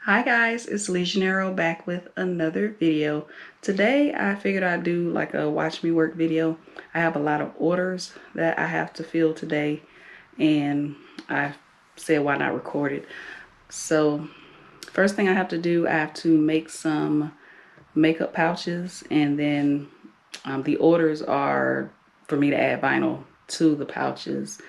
Hi guys, it's LeJanaro back with another video. Today I figured I'd do like a watch me work video. I have a lot of orders that I have to fill today and I said why not record it. So first thing I have to do, I have to make some makeup pouches, and then the orders are for me to add vinyl to the pouches.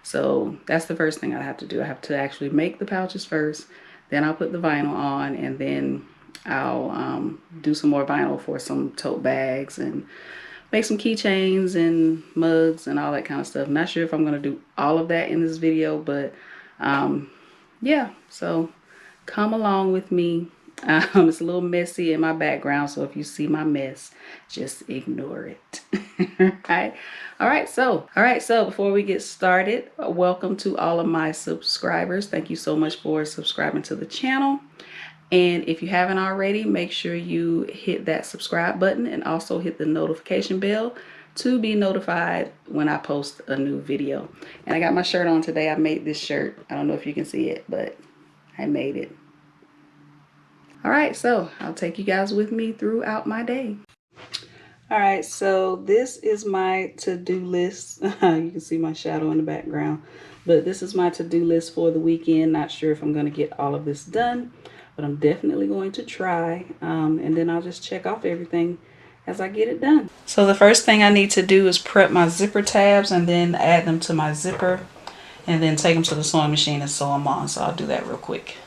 So that's the first thing I have to do. I have to actually make the pouches first, then I'll put the vinyl on, and then I'll do some more vinyl for some tote bags and make some keychains and mugs and all that kind of stuff. Not sure if I'm going to do all of that in this video, but yeah, so come along with me. It's a little messy in my background, so if you see my mess, just ignore it. All right. So before we get started, welcome to all of my subscribers. Thank you so much for subscribing to the channel. And if you haven't already, make sure you hit that subscribe button and also hit the notification bell to be notified when I post a new video. And I got my shirt on today. I made this shirt. I don't know if you can see it, but I made it. All right, so I'll take you guys with me throughout my day. All right, so this is my to-do list. You can see my shadow in the background, but this is my to-do list for the weekend. Not sure if I'm going to get all of this done, but I'm definitely going to try, and then I'll just check off everything as I get it done. So the first thing I need to do is prep my zipper tabs and then add them to my zipper and then take them to the sewing machine and sew them on. So I'll do that real quick.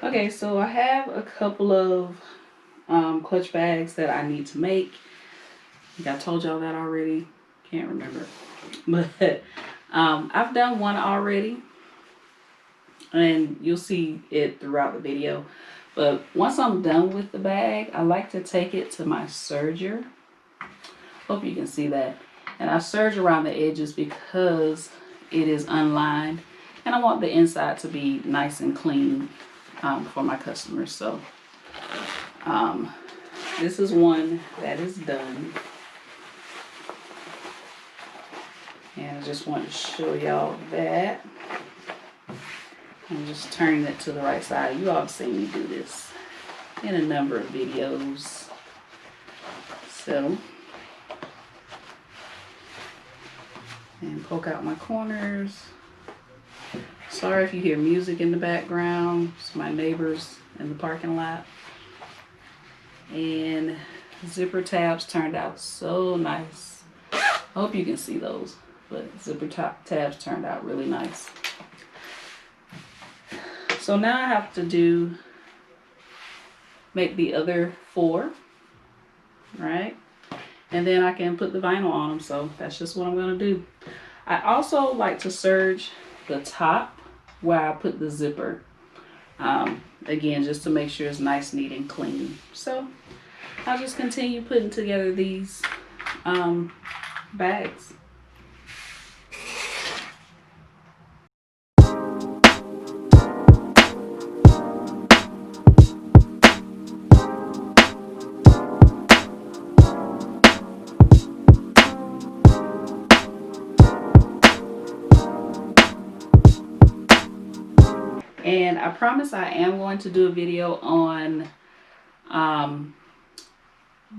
Okay, so I have a couple of clutch bags that I need to make. I think I told y'all that already. Can't remember. But I've done one already, and you'll see it throughout the video. But once I'm done with the bag, I like to take it to my serger. Hope you can see that. And I serge around the edges because it is unlined, and I want the inside to be nice and clean for my customers. So this is one that is done. And I just want to show y'all that. I'm just turning it to the right side. You all have seen me do this in a number of videos. So, and poke out my corners. Sorry if you hear music in the background. It's my neighbors in the parking lot. And zipper tabs turned out so nice. I hope you can see those, but zipper tabs turned out really nice. So now I have to make the other 4, right? And then I can put the vinyl on them. So that's just what I'm gonna do. I also like to serge the top where I put the zipper. Again, just to make sure it's nice, neat, and clean. So I'll just continue putting together these bags. And I promise I am going to do a video on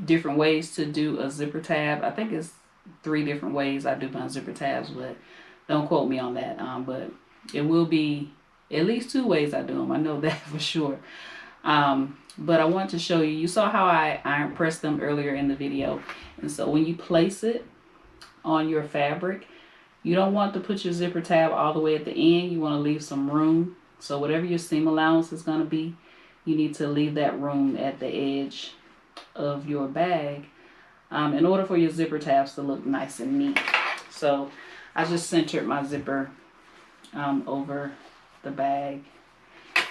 different ways to do a zipper tab. I think it's 3 different ways I do my zipper tabs, but don't quote me on that. But it will be at least 2 ways I do them. I know that for sure. But I want to show you. You saw how I iron pressed them earlier in the video. And so when you place it on your fabric, you don't want to put your zipper tab all the way at the end. You want to leave some room. So whatever your seam allowance is going to be, you need to leave that room at the edge of your bag in order for your zipper tabs to look nice and neat. So I just centered my zipper over the bag,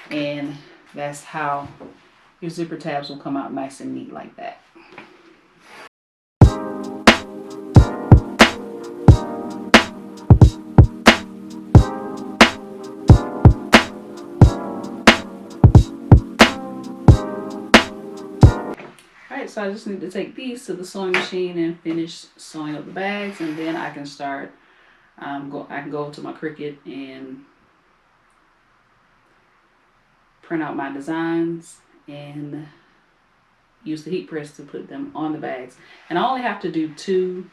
and that's how your zipper tabs will come out nice and neat like that. Alright, so I just need to take these to the sewing machine and finish sewing up the bags, and then I can start, I can go to my Cricut and print out my designs and use the heat press to put them on the bags. And I only have to do 2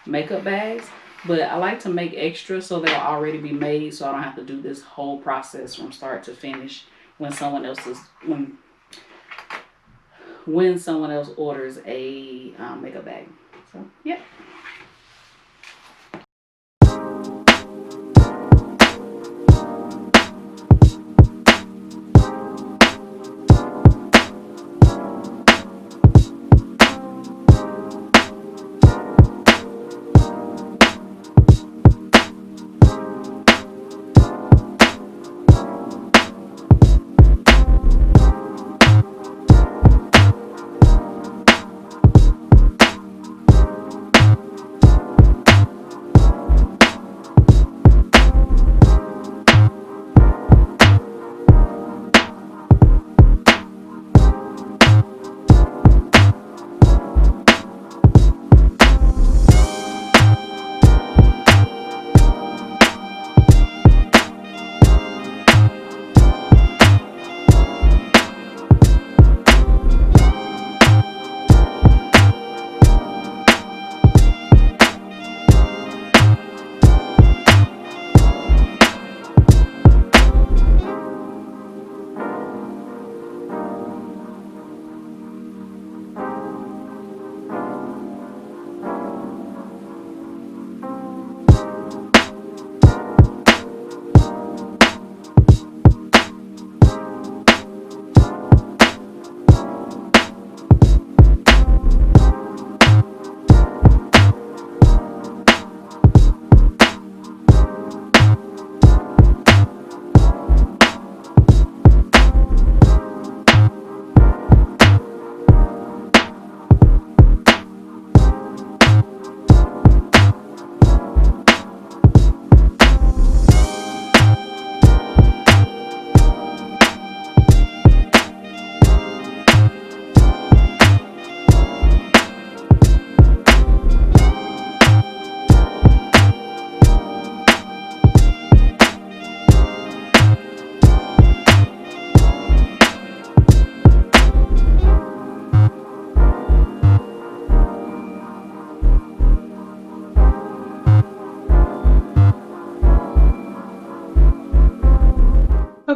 makeup bags, but I like to make extra so they'll already be made, so I don't have to do this whole process from start to finish when someone else is when someone else orders a makeup bag. So yeah.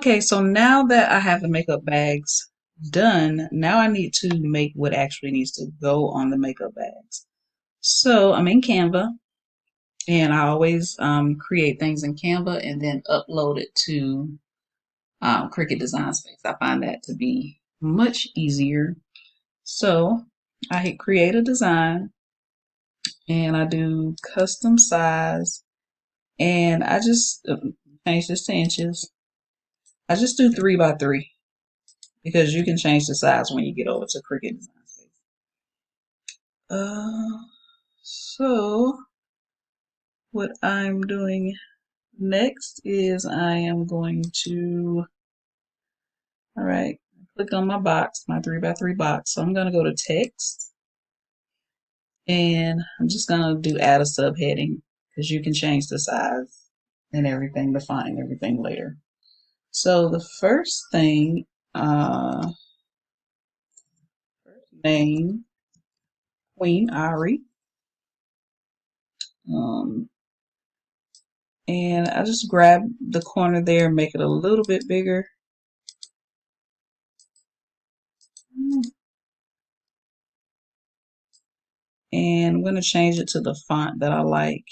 Okay, so now that I have the makeup bags done, now I need to make what actually needs to go on the makeup bags. So I'm in Canva, and I always create things in Canva and then upload it to Cricut Design Space. I find that to be much easier. So I hit create a design and I do custom size, and I just change this to inches. I just do 3 by 3 because you can change the size when you get over to Cricut Design Space. So what I'm doing next is I am going to, all right, click on my box, my 3 by 3 box. So I'm going to go to text, and I'm just going to do add a subheading because you can change the size and everything, the font and everything later. So the first thing, first name, Queen Ari. And I just grab the corner there, make it a little bit bigger. And I'm going to change it to the font that I like.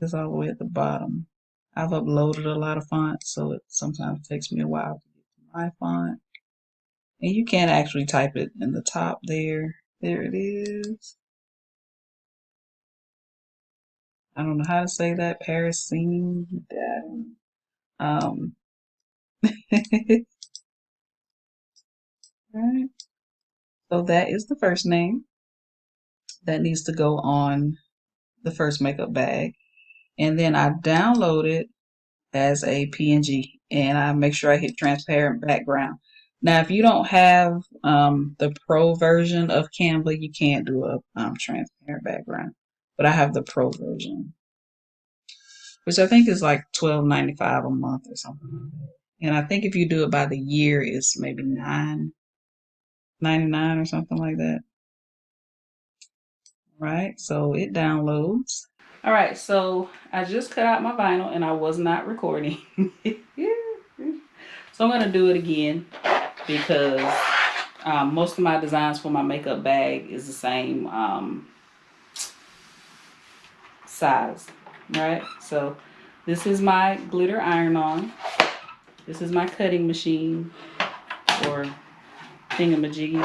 It's all the way at the bottom. I've uploaded a lot of fonts, so it sometimes takes me a while to get to my font. And you can actually type it in the top there. There it is. I don't know how to say that. Parasine. Right. So that is the first name that needs to go on the first makeup bag. And then I download it as a PNG, and I make sure I hit transparent background. Now, if you don't have the pro version of Canva, you can't do a transparent background, but I have the pro version, which I think is like $12.95 a month or something like that. And I think if you do it by the year, it's maybe $9.99 or something like that. Right, so it downloads. All right, so I just cut out my vinyl and I was not recording. So I'm going to do it again because most of my designs for my makeup bag is the same size, right? So this is my glitter iron-on. This is my cutting machine or thingamajiggy.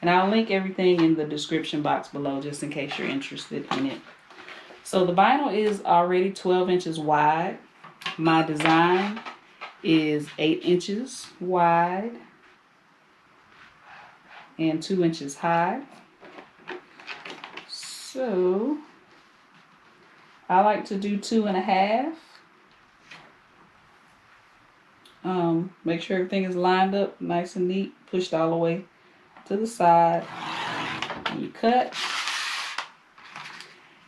And I'll link everything in the description box below just in case you're interested in it. So the vinyl is already 12 inches wide. My design is 8 inches wide and 2 inches high. So I like to do 2.5. Make sure everything is lined up nice and neat, pushed all the way to the side. And you cut.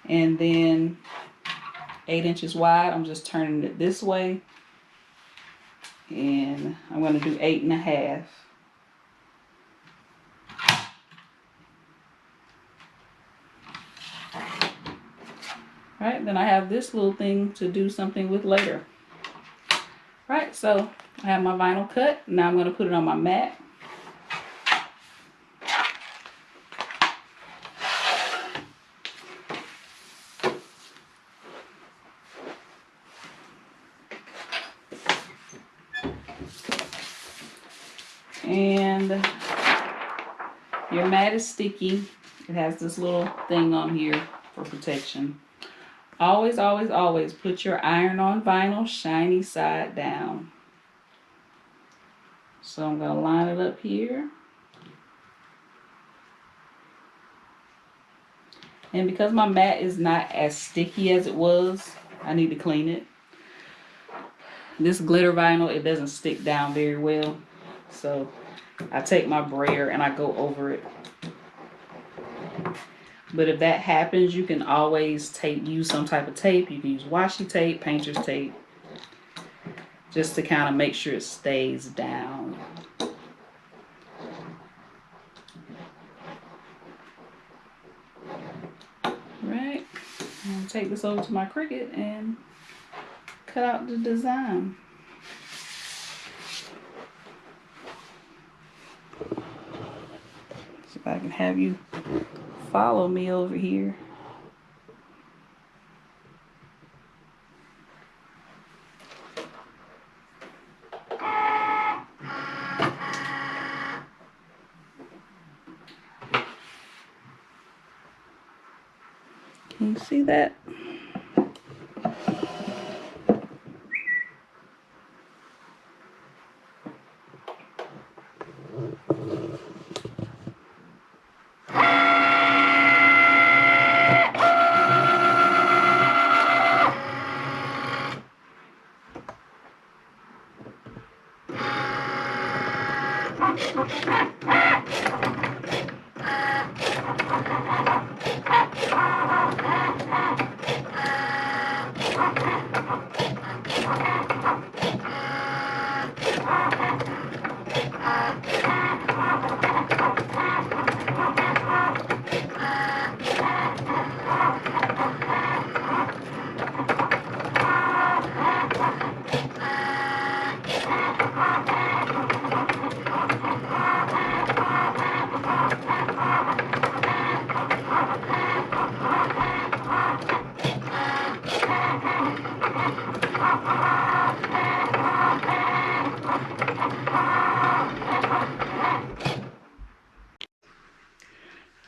And then 8 inches wide, I'm just turning it this way. And I'm going to do 8.5. Right, then I have this little thing to do something with later. Right, so I have my vinyl cut. Now I'm going to put it on my mat. And your mat is sticky. It has this little thing on here for protection. Always, always, always put your iron-on vinyl shiny side down. So I'm going to line it up here. And because my mat is not as sticky as it was, I need to clean it. This glitter vinyl, it doesn't stick down very well. So I take my brayer and I go over it. But if that happens, you can always use some type of tape. You can use washi tape, painter's tape, just to kind of make sure it stays down. Right, I'm take this over to my Cricut and cut out the design. See if I can have you follow me over here. Can you see that?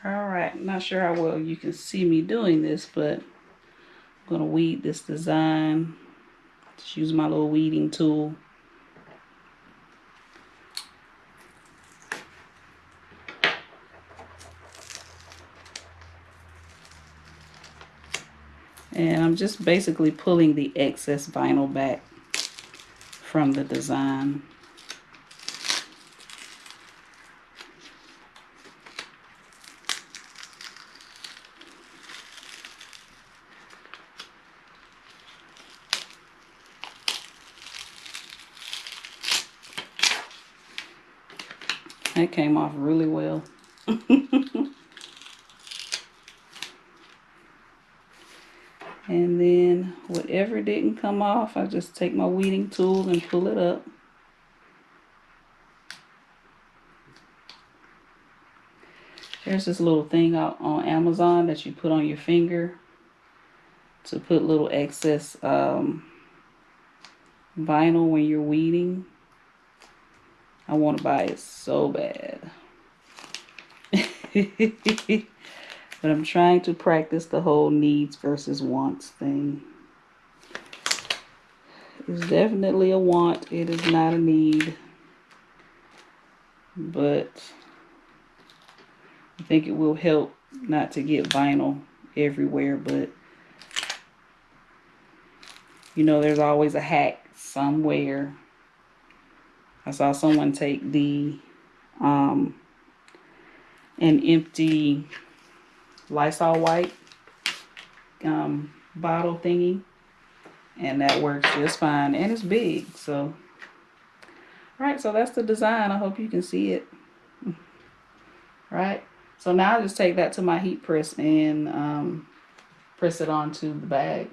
Alright, not sure how well you can see me doing this, but I'm going to weed this design. Just use my little weeding tool. And I'm just basically pulling the excess vinyl back from the design. That came off really well. And then whatever didn't come off, I just take my weeding tool and pull it up. There's this little thing out on Amazon that you put on your finger to put little excess vinyl when you're weeding. I want to buy it so bad. But I'm trying to practice the whole needs versus wants thing. It's definitely a want. It is not a need. But I think it will help not to get vinyl everywhere. But, you know, there's always a hack somewhere. I saw someone take an empty Lysol wipe bottle thingy, and that works just fine, and it's big. So alright, so that's the design. I hope you can see it. Right, so now I just take that to my heat press and press it onto the bag.